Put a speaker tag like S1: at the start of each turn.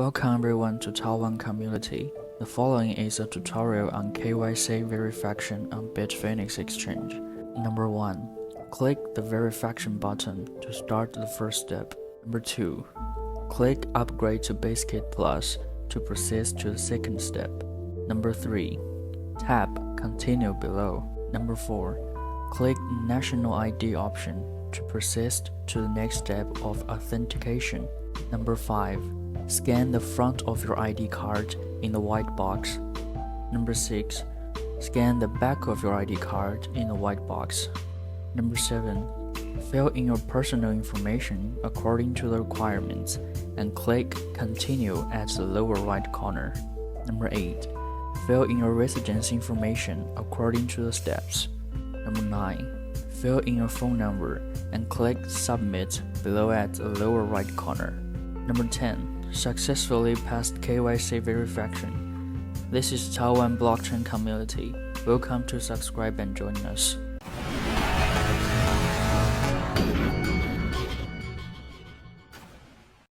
S1: Welcome everyone to Taiwan community. The following is a tutorial on KYC verification on Bitfinex exchange. Number 1. Click the verification button to start the first step. Number 2. Click Upgrade to Basket Plus to proceed to the second step. Number 3. Tap Continue below. Number 4. Click National ID option to proceed to the next step of authentication. Number 5. Scan the front of your ID card in the white box. Number 6. Scan the back of your ID card in the white box. Number 7. Fill in your personal information according to the requirements and click Continue at the lower right corner. Number 8. Fill in your residence information according to the steps. Number 9. Fill in your phone number and click Submit below at the lower right corner. Number 10. Successfully passed KYC verification. This is Taiwan blockchain community. Welcome to subscribe and join us.